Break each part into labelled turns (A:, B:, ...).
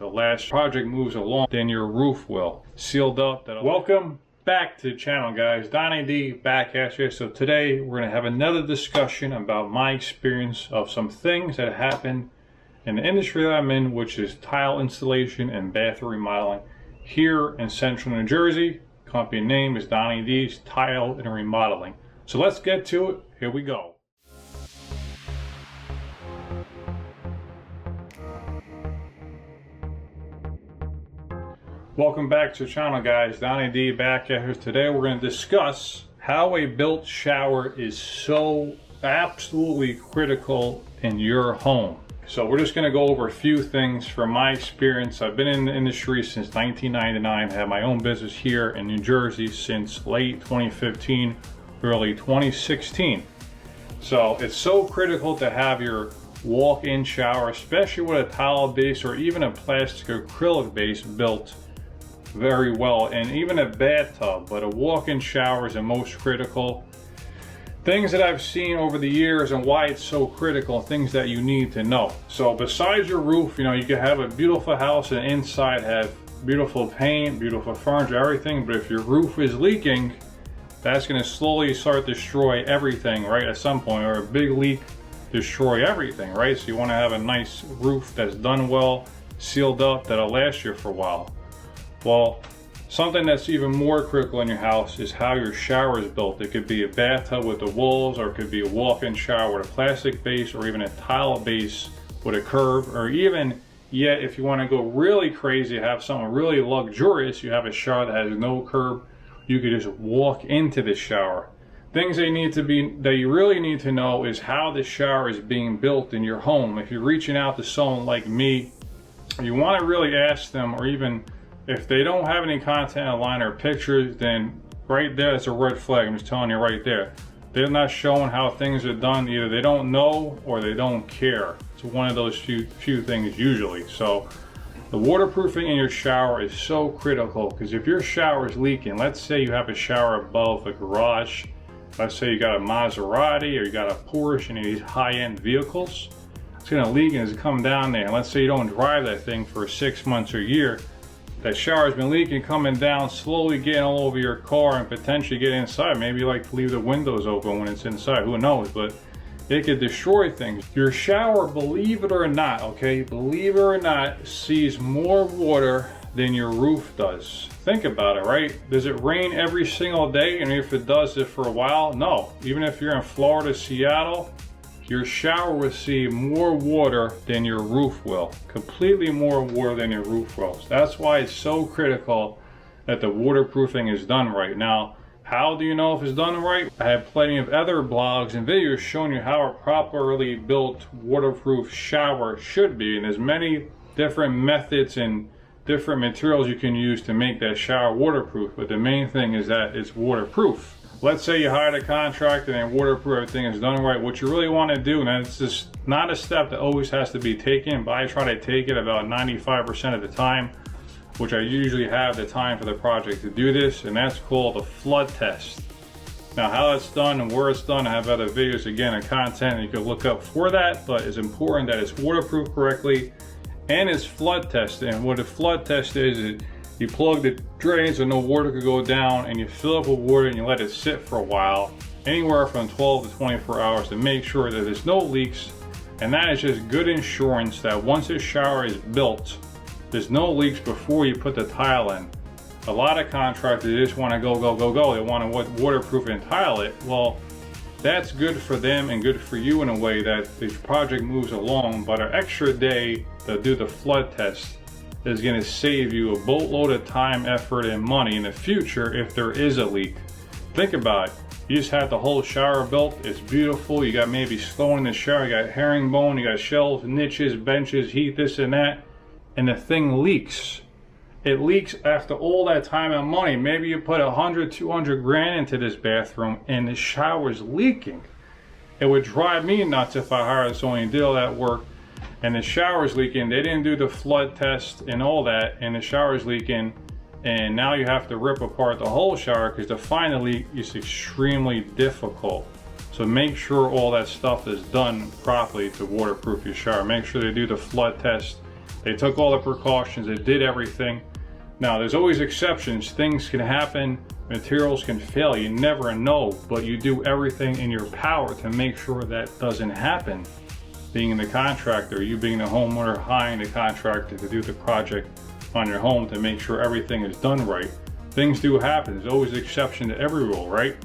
A: the last project moves along, then your roof will. Sealed up. Welcome back to the channel, guys. Donnie D back at you. So today we're going to have another discussion about my experience of some things that happened in the industry that I'm in, which is tile installation and bathroom remodeling here in central New Jersey. Company name is Donnie D's Tile and Remodeling. So let's get to it. Here we go. Welcome back to the channel, guys. Donnie D back at here. Today we're going to discuss how a built shower is so absolutely critical in your home. So we're just going to go over a few things from my experience. I've been in the industry since 1999, have my own business here in New Jersey since late 2015, early 2016. So it's so critical to have your walk-in shower, especially with a tile base or even a plastic or acrylic base built very well, and even a bathtub, but a walk-in shower is the most critical. Things that I've seen over the years and why it's so critical, things that you need to know. So besides your roof, you know, you can have a beautiful house and inside have beautiful paint, beautiful furniture, everything, but if your roof is leaking, that's going to slowly start to destroy everything, right, at some point, or a big leak destroy everything, right? So you want to have a nice roof that's done well, sealed up, that'll last you for a while. Well, something that's even more critical in your house is how your shower is built. It could be a bathtub with the walls, or it could be a walk-in shower with a plastic base, or even a tile base with a curb, or even yet if you want to go really crazy, have something really luxurious, you have a shower that has no curb, you could just walk into the shower. Things that you really need to know is how the shower is being built in your home. If you're reaching out to someone like me, you want to really ask them, or even if they don't have any content online or pictures, then right there, it's a red flag. I'm just telling you right there. They're not showing how things are done. Either they don't know or they don't care. It's one of those few things usually. So the waterproofing in your shower is so critical, because if your shower is leaking, let's say you have a shower above a garage, let's say you got a Maserati or you got a Porsche and these high-end vehicles, it's going to leak and it's come down there. And let's say you don't drive that thing for 6 months or a year. That shower's been leaking, coming down, slowly getting all over your car and potentially get inside. Maybe you like to leave the windows open when it's inside, who knows, but it could destroy things. Your shower, believe it or not, okay, believe it or not, sees more water than your roof does. Think about it, right? Does it rain every single day? And if it does it for a while, no. Even if you're in Florida, Seattle, your shower will see more water than your roof will. Completely more water than your roof will. So that's why it's so critical that the waterproofing is done right. Now, how do you know if it's done right? I have plenty of other blogs and videos showing you how a properly built waterproof shower should be. And there's many different methods and different materials you can use to make that shower waterproof. But the main thing is that it's waterproof. Let's say you hired a contractor and waterproof, everything is done right. What you really want to do, and it's just not a step that always has to be taken, but I try to take it about 95% of the time, which I usually have the time for the project to do this, and that's called a flood test. Now, how it's done and where it's done, I have other videos again and content you can look up for that, but it's important that it's waterproof correctly and it's flood tested. And what a flood test is you plug the drains so no water could go down, and you fill up with water and you let it sit for a while, anywhere from 12 to 24 hours, to make sure that there's no leaks. And that is just good insurance that once a shower is built, there's no leaks before you put the tile in. A lot of contractors just want to go. They want to waterproof and tile it. Well, that's good for them and good for you in a way that the project moves along, but an extra day to do the flood test is going to save you a boatload of time, effort, and money in the future if there is a leak. Think about it. You just had the whole shower built. It's beautiful. You got maybe stone in the shower. You got herringbone. You got shelves, niches, benches, heat, this and that. And the thing leaks. It leaks after all that time and money. Maybe you put 100, 200 grand into this bathroom and the shower's leaking. It would drive me nuts if I hired someone to do all that work and the shower's leaking. They didn't do the flood test and all that, and the shower's leaking, and now you have to rip apart the whole shower because to find the leak is extremely difficult. So make sure all that stuff is done properly to waterproof your shower. Make sure they do the flood test They took all the precautions, they did everything. Now there's always exceptions, things can happen, materials can fail, you never know, but you do everything in your power to make sure that doesn't happen. Being the contractor, you being the homeowner, hiring the contractor to do the project on your home to make sure everything is done right. Things do happen, there's always an exception to every rule, right?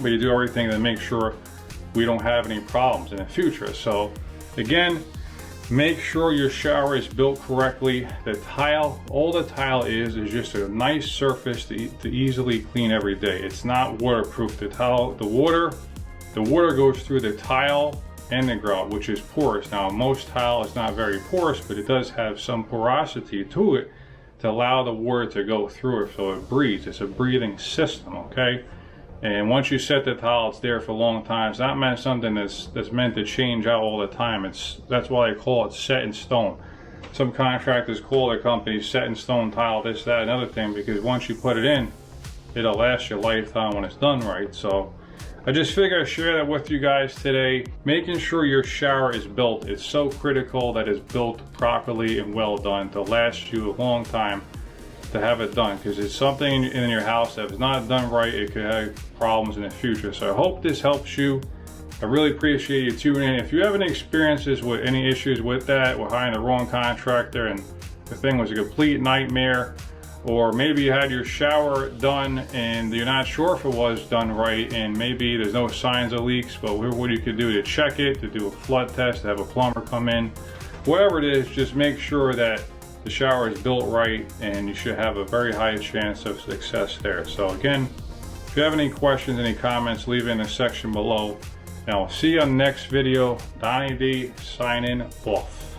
A: But you do everything to make sure we don't have any problems in the future. So again, make sure your shower is built correctly. The tile, all the tile is just a nice surface to easily clean every day. It's not waterproof. The tile, the water goes through the tile and the grout, which is porous. Now most tile is not very porous, but it does have some porosity to it to allow the water to go through it so it breathes. It's a breathing system, okay? And once you set the tile, it's there for a long time. It's not meant something that's meant to change out all the time. That's why they call it set in stone. Some contractors call their company set in stone tile, this, that, another thing, because once you put it in, it'll last your lifetime when it's done right. So I just figured I'd share that with you guys today. Making sure your shower is built. It's so critical that it's built properly and well done to last you a long time. To have it done, because it's something in your house that is not done right, it could have problems in the future. So I hope this helps you. I really appreciate you tuning in. If you have any experiences with any issues with that, with hiring the wrong contractor and the thing was a complete nightmare, or maybe you had your shower done and you're not sure if it was done right, and maybe there's no signs of leaks, but what you could do to check it, to do a flood test, to have a plumber come in, whatever it is, just make sure that the shower is built right, and you should have a very high chance of success there. So again, if you have any questions, any comments, leave it in the section below. Now, I'll see you on the next video. Donnie D signing off.